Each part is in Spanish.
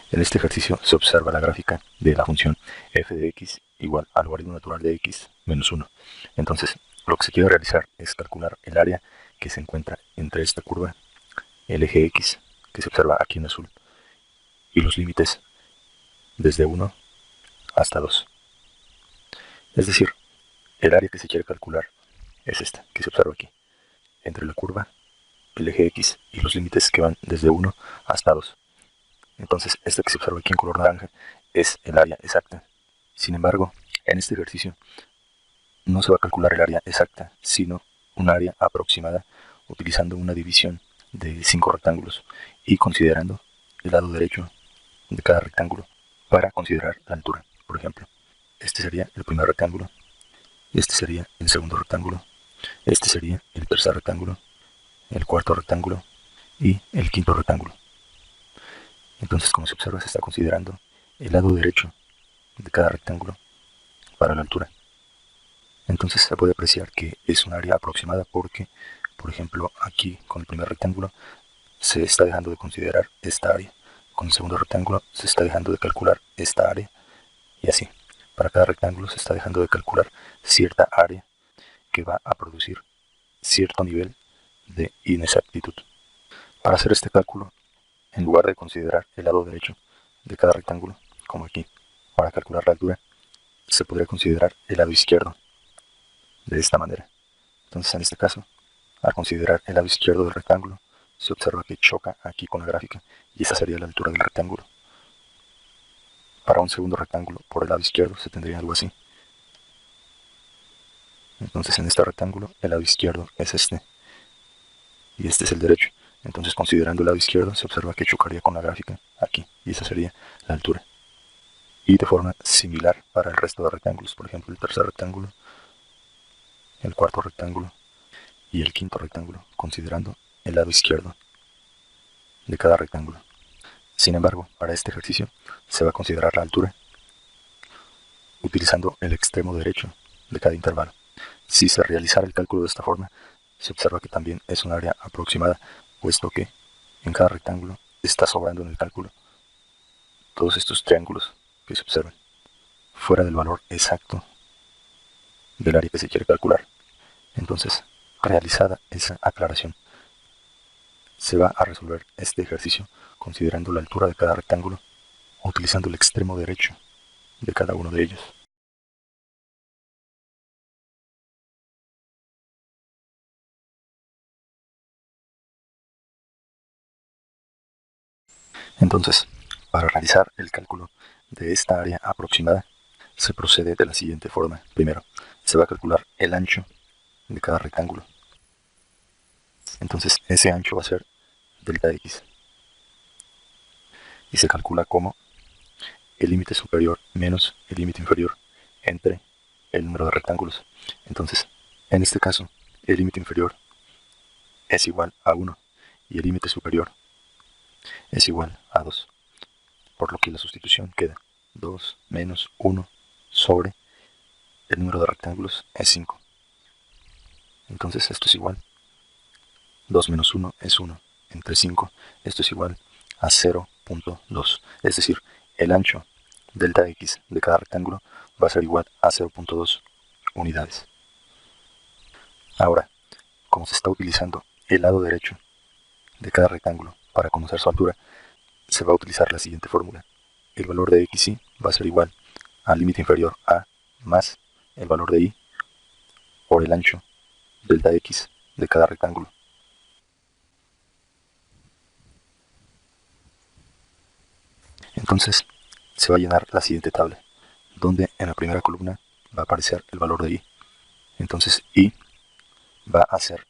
En este ejercicio se observa la gráfica de la función f de x igual al logaritmo natural de x menos 1. Entonces, lo que se quiere realizar es calcular el área que se encuentra entre esta curva, el eje x, que se observa aquí en azul, y los límites desde 1 hasta 2. Es decir, el área que se quiere calcular es esta, que se observa aquí, entre la curva, el eje x y los límites que van desde 1 hasta 2. Entonces, esta que se observa aquí en color naranja es el área exacta. Sin embargo, en este ejercicio no se va a calcular el área exacta, sino un área aproximada utilizando una división de 5 rectángulos y considerando el lado derecho de cada rectángulo para considerar la altura. Por ejemplo, este sería el primer rectángulo, este sería el segundo rectángulo, este sería el tercer rectángulo, el cuarto rectángulo y el quinto rectángulo. Entonces, como se observa, se está considerando el lado derecho de cada rectángulo para la altura. Entonces se puede apreciar que es un área aproximada porque, por ejemplo, aquí con el primer rectángulo se está dejando de considerar esta área. Con el segundo rectángulo se está dejando de calcular esta área y así. Para cada rectángulo se está dejando de calcular cierta área que va a producir cierto nivel de inexactitud. Para hacer este cálculo, en lugar de considerar el lado derecho de cada rectángulo, como aquí, para calcular la altura, se podría considerar el lado izquierdo de esta manera. Entonces, en este caso, al considerar el lado izquierdo del rectángulo, se observa que choca aquí con la gráfica y esa sería la altura del rectángulo. Para un segundo rectángulo por el lado izquierdo se tendría algo así. Entonces, en este rectángulo, el lado izquierdo es este y este es el derecho. Entonces, considerando el lado izquierdo, se observa que chocaría con la gráfica aquí y esa sería la altura. Y de forma similar para el resto de rectángulos, por ejemplo, el tercer rectángulo, el cuarto rectángulo y el quinto rectángulo, considerando el lado izquierdo de cada rectángulo. Sin embargo, para este ejercicio se va a considerar la altura utilizando el extremo derecho de cada intervalo. Si se realizara el cálculo de esta forma, se observa que también es un área aproximada, puesto que en cada rectángulo está sobrando en el cálculo todos estos triángulos que se observan, fuera del valor exacto del área que se quiere calcular. Entonces, realizada esa aclaración, se va a resolver este ejercicio considerando la altura de cada rectángulo, utilizando el extremo derecho de cada uno de ellos. Entonces, para realizar el cálculo de esta área aproximada, se procede de la siguiente forma. Primero, se va a calcular el ancho de cada rectángulo. Entonces, ese ancho va a ser delta x. Y se calcula como el límite superior menos el límite inferior entre el número de rectángulos. Entonces, en este caso, el límite inferior es igual a 1 y el límite superior es igual a 2. Por lo que la sustitución queda 2 menos 1 sobre el número de rectángulos es 5. Entonces esto es igual. 2 menos 1 es 1. Entre 5, esto es igual a 0.2. Es decir, el ancho delta x de cada rectángulo va a ser igual a 0.2 unidades. Ahora, como se está utilizando el lado derecho de cada rectángulo para conocer su altura, se va a utilizar la siguiente fórmula. El valor de xy va a ser igual al límite inferior a más el valor de y por el ancho delta x de cada rectángulo. Entonces, se va a llenar la siguiente tabla, donde en la primera columna va a aparecer el valor de y. Entonces, y va a ser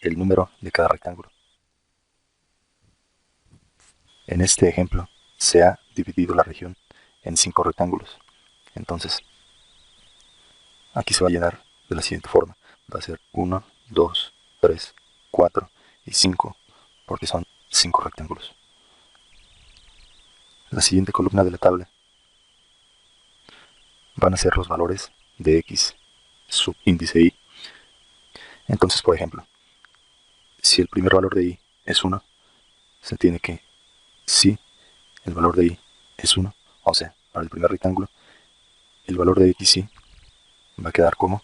el número de cada rectángulo. En este ejemplo, se ha dividido la región en 5 rectángulos. Entonces, aquí se va a llenar de la siguiente forma. Va a ser 1, 2, 3, 4 y 5, porque son 5 rectángulos. La siguiente columna de la tabla van a ser los valores de x subíndice y. Entonces, por ejemplo, si el primer valor de y es 1, se tiene que si el valor de y es 1, o sea, para el primer rectángulo, el valor de xy va a quedar como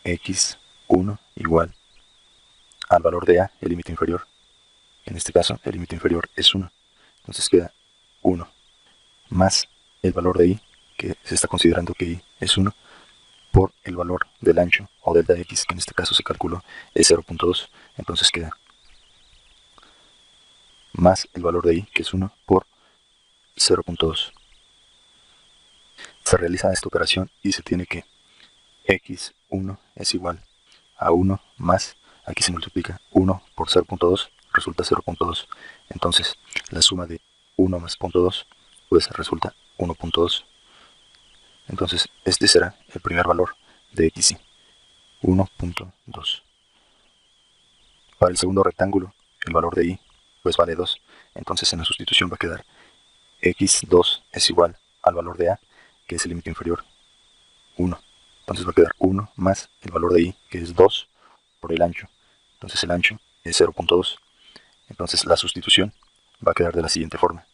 x1 igual al valor de a, el límite inferior. En este caso, el límite inferior es 1. Entonces queda 1 más el valor de y, que se está considerando que y es 1, por el valor del ancho, o delta x, que en este caso se calculó, es 0.2. Entonces queda más el valor de y, que es 1, por 0.2. Se realiza esta operación y se tiene que x1 es igual a 1 más, aquí se multiplica 1 por 0.2, resulta 0.2. Entonces la suma de 1 más 0.2 pues resulta 1.2. Entonces este será el primer valor de xy, 1.2. Para el segundo rectángulo, el valor de y pues vale 2. Entonces en la sustitución va a quedar x2 es igual al valor de a, que es el límite inferior, 1. Entonces va a quedar 1 más el valor de y, que es 2, por el ancho. Entonces el ancho es 0.2. Entonces la sustitución va a quedar de la siguiente forma.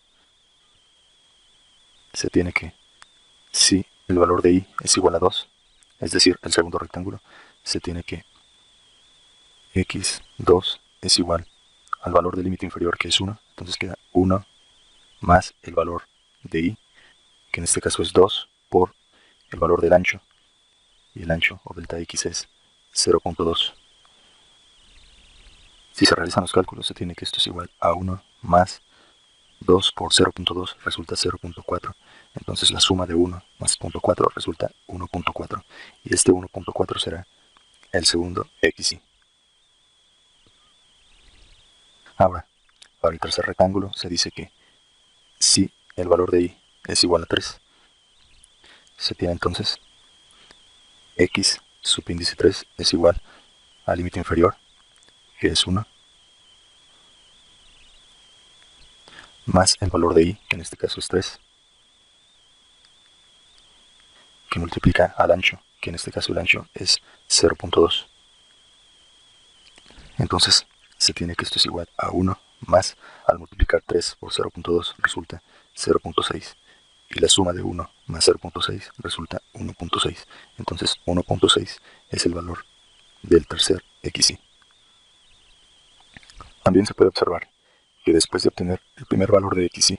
Se tiene que, si el valor de y es igual a 2, es decir, el segundo rectángulo, se tiene que x2 es igual al valor del límite inferior, que es 1. Entonces queda 1 más el valor de y, que en este caso es 2, por el valor del ancho. Y el ancho, o delta x, es 0.2. Si se realizan los cálculos, se tiene que esto es igual a 1 más 2 por 0.2 resulta 0.4. Entonces la suma de 1 más 0.4 resulta 1.4. Y este 1.4 será el segundo xy. Ahora, para el tercer rectángulo se dice que si el valor de y es igual a 3, se tiene entonces x subíndice 3 es igual al límite inferior, que es 1, más el valor de y, que en este caso es 3, que multiplica al ancho, que en este caso el ancho es 0.2. Entonces se tiene que esto es igual a 1 más, al multiplicar 3 por 0.2 resulta 0.6. Y la suma de 1 más 0.6 resulta 1.6. Entonces 1.6 es el valor del tercer xy. También se puede observar que después de obtener el primer valor de xy,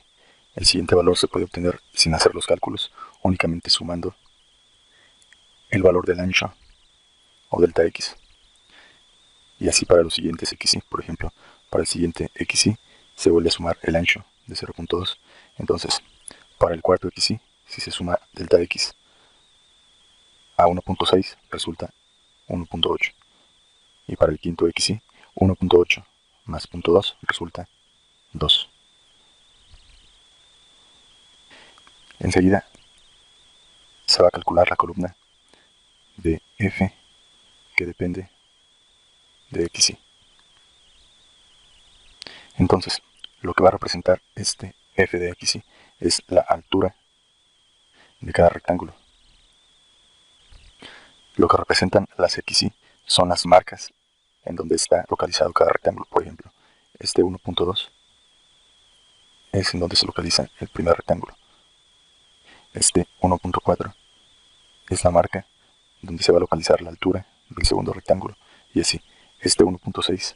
el siguiente valor se puede obtener sin hacer los cálculos, únicamente sumando el valor del ancho, o delta x. Y así para los siguientes xy, por ejemplo, para el siguiente xy se vuelve a sumar el ancho de 0.2. Entonces, para el cuarto xy, si se suma delta x a 1.6, resulta 1.8. Y para el quinto xy, 1.8 más 0.2 resulta 2. Enseguida se va a calcular la columna de f que depende de xy. Entonces, lo que va a representar este f de xy es la altura de cada rectángulo. Lo que representan las xy son las marcas en donde está localizado cada rectángulo. Por ejemplo, este 1.2 es en donde se localiza el primer rectángulo. Este 1.4 es la marca donde se va a localizar la altura del segundo rectángulo. Y así, este 1.6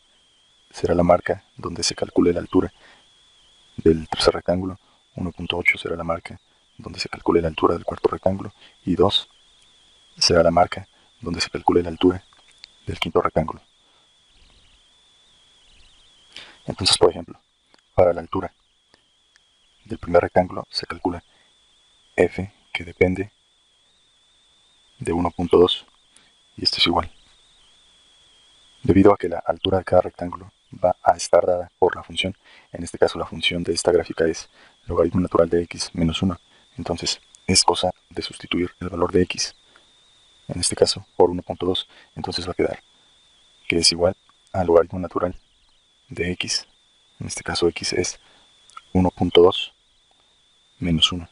será la marca donde se calcule la altura del tercer rectángulo. 1.8 será la marca donde se calcule la altura del cuarto rectángulo. Y 2 será la marca donde se calcule la altura del quinto rectángulo. Entonces, por ejemplo, para la altura del primer rectángulo se calcula f, que depende de 1.2, y esto es igual. Debido a que la altura de cada rectángulo va a estar dada por la función, en este caso la función de esta gráfica es logaritmo natural de x menos 1, entonces es cosa de sustituir el valor de x, en este caso por 1.2, entonces va a quedar que es igual al logaritmo natural de x, en este caso x es 1.2 menos 1.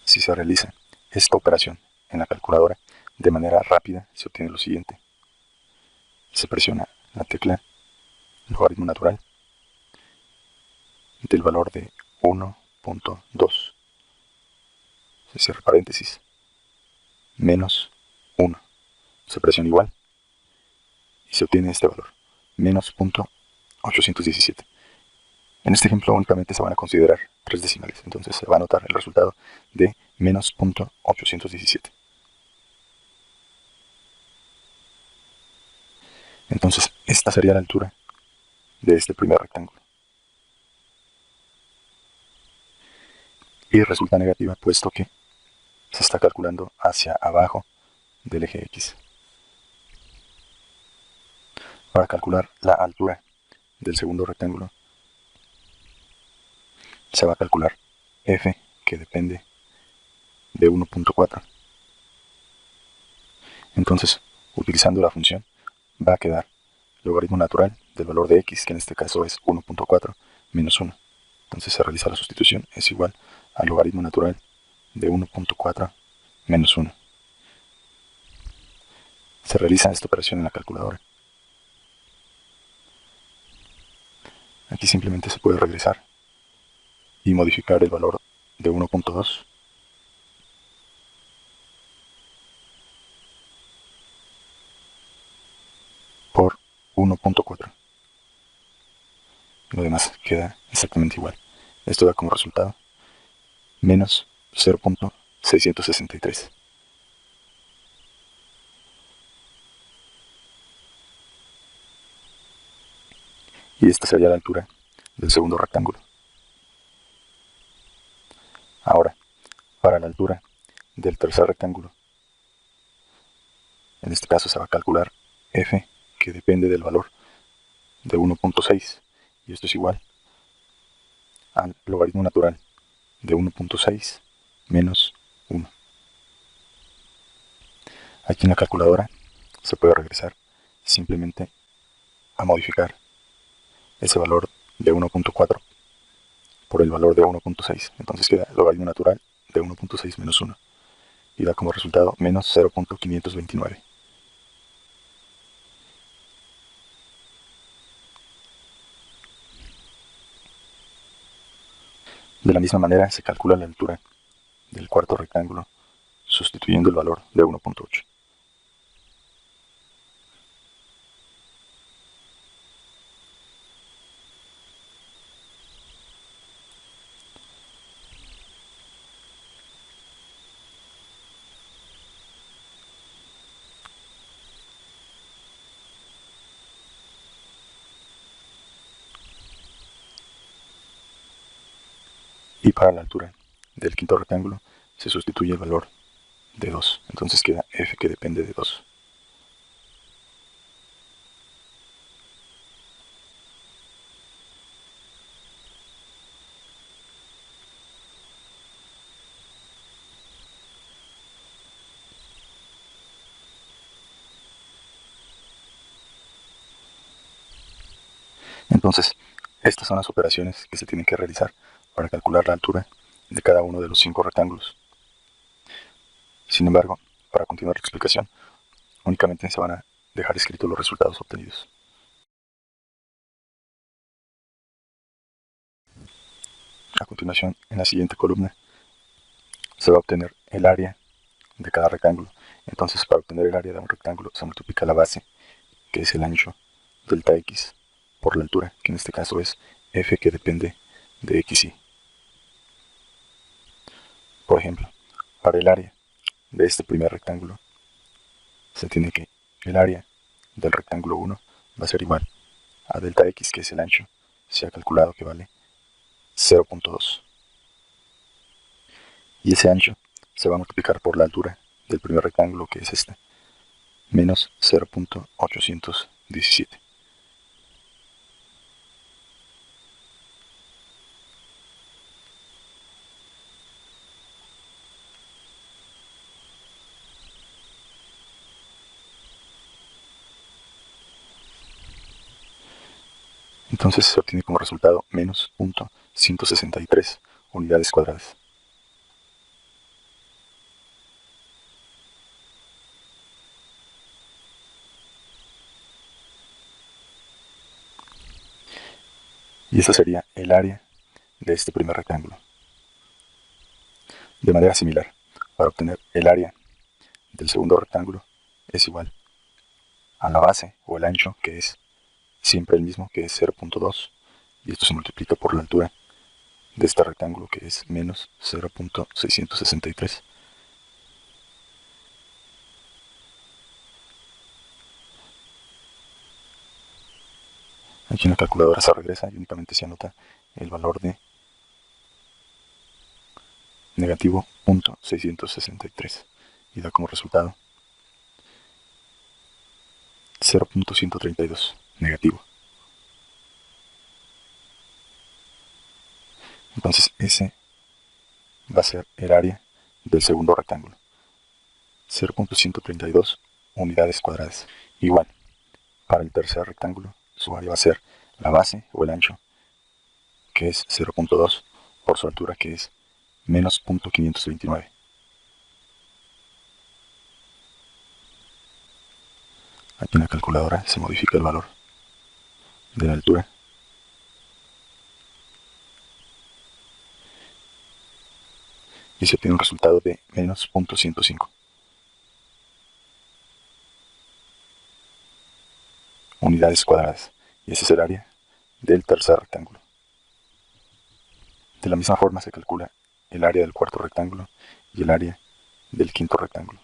Si se realiza esta operación en la calculadora de manera rápida, se obtiene lo siguiente. Se presiona la tecla logaritmo natural del valor de 1.2, se cierra paréntesis, menos 1. Se presiona igual y se obtiene este valor, menos 0.817. En este ejemplo únicamente se van a considerar 3 decimales, entonces se va a anotar el resultado de menos 0.817. Entonces esta sería la altura de este primer rectángulo. Y resulta negativa puesto que se está calculando hacia abajo del eje X. Para calcular la altura del segundo rectángulo, se va a calcular f, que depende de 1.4. Entonces, utilizando la función, va a quedar logaritmo natural del valor de x, que en este caso es 1.4 menos 1. Entonces se realiza la sustitución, es igual al logaritmo natural de 1.4 menos 1. Se realiza esta operación en la calculadora. Aquí simplemente se puede regresar y modificar el valor de 1.2 por 1.4. Lo demás queda exactamente igual. Esto da como resultado menos 0.663. Y esta sería la altura del segundo rectángulo. Ahora, para la altura del tercer rectángulo, en este caso se va a calcular f, que depende del valor de 1.6, y esto es igual al logaritmo natural de 1.6 menos 1. Aquí en la calculadora se puede regresar simplemente a modificar ese valor de 1.4 por el valor de 1.6. Entonces queda logaritmo natural de 1.6 menos 1 y da como resultado menos 0.529. De la misma manera se calcula la altura del cuarto rectángulo sustituyendo el valor de 1.8. Y para la altura del quinto rectángulo se sustituye el valor de 2. Entonces queda f, que depende de 2. Entonces, estas son las operaciones que se tienen que realizar para calcular la altura de cada uno de los 5 rectángulos. Sin embargo, para continuar la explicación, únicamente se van a dejar escritos los resultados obtenidos. A continuación, en la siguiente columna, se va a obtener el área de cada rectángulo. Entonces, para obtener el área de un rectángulo, se multiplica la base, que es el ancho, delta x, por la altura, que en este caso es f, que depende de xy. Por ejemplo, para el área de este primer rectángulo, se tiene que el área del rectángulo 1 va a ser igual a delta x, que es el ancho, se ha calculado que vale 0.2. Y ese ancho se va a multiplicar por la altura del primer rectángulo, que es esta, menos 0.817. Entonces se obtiene como resultado menos 0.163 unidades cuadradas. Y esa sería el área de este primer rectángulo. De manera similar, para obtener el área del segundo rectángulo es igual a la base o el ancho, que es siempre el mismo, que es 0.2, y esto se multiplica por la altura de este rectángulo, que es menos 0.663. Aquí en la calculadora se regresa y únicamente se anota el valor de negativo 0.663 y da como resultado 0.132 negativo. Entonces ese va a ser el área del segundo rectángulo, 0.132 unidades cuadradas. Igual, para el tercer rectángulo, su área va a ser la base o el ancho, que es 0.2, por su altura, que es menos 0.529. Aquí en la calculadora se modifica el valor de la altura y se obtiene un resultado de menos 0.105 unidades cuadradas, y ese es el área del tercer rectángulo. De la misma forma se calcula el área del cuarto rectángulo y el área del quinto rectángulo.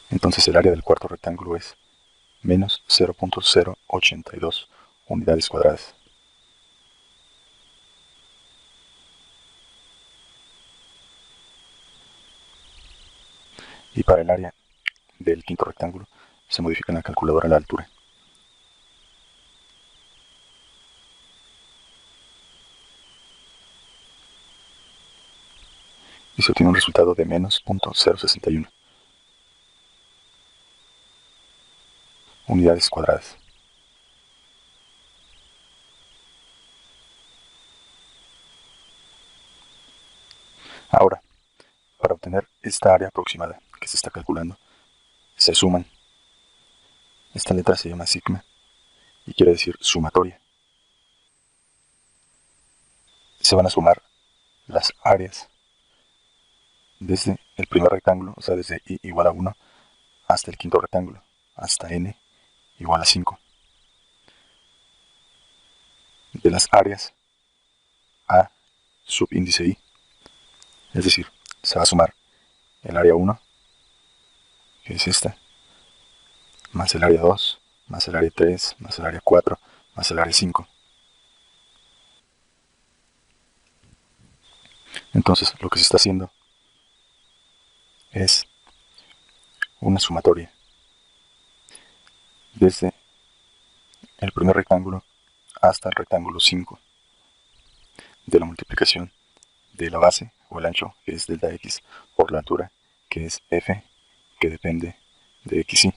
Entonces el área del cuarto rectángulo es menos 0.082 unidades cuadradas. Y para el área del quinto rectángulo se modifica en la calculadora la altura. Y se obtiene un resultado de menos 0.061 unidades cuadradas. Ahora, para obtener esta área aproximada que se está calculando, se suman. Esta letra se llama sigma y quiere decir sumatoria. Se van a sumar las áreas desde el primer rectángulo, o sea, desde i igual a 1 hasta el quinto rectángulo, hasta n igual a 5. De las áreas a subíndice i, es decir, se va a sumar el área 1, que es esta, más el área 2, más el área 3, más el área 4, más el área 5. Entonces lo que se está haciendo es una sumatoria desde el primer rectángulo hasta el rectángulo 5 de la multiplicación de la base o el ancho, que es delta x, por la altura, que es f, que depende de xy.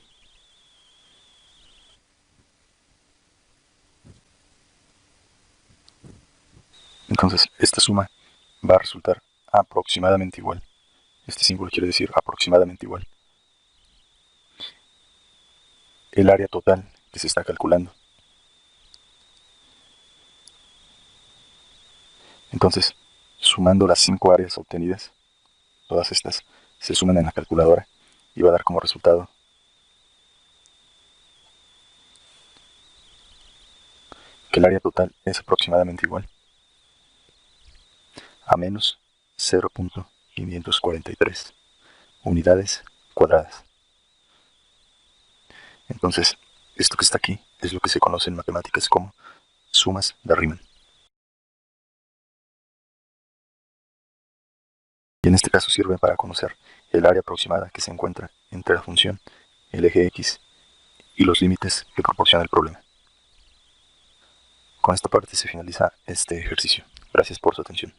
Entonces esta suma va a resultar aproximadamente igual. Este símbolo quiere decir aproximadamente igual el área total que se está calculando. Entonces, sumando las 5 áreas obtenidas, todas estas se suman en la calculadora y va a dar como resultado que el área total es aproximadamente igual a menos 0.543 unidades cuadradas. Entonces, esto que está aquí es lo que se conoce en matemáticas como sumas de Riemann. Y en este caso sirve para conocer el área aproximada que se encuentra entre la función, el eje x y los límites que proporciona el problema. Con esta parte se finaliza este ejercicio. Gracias por su atención.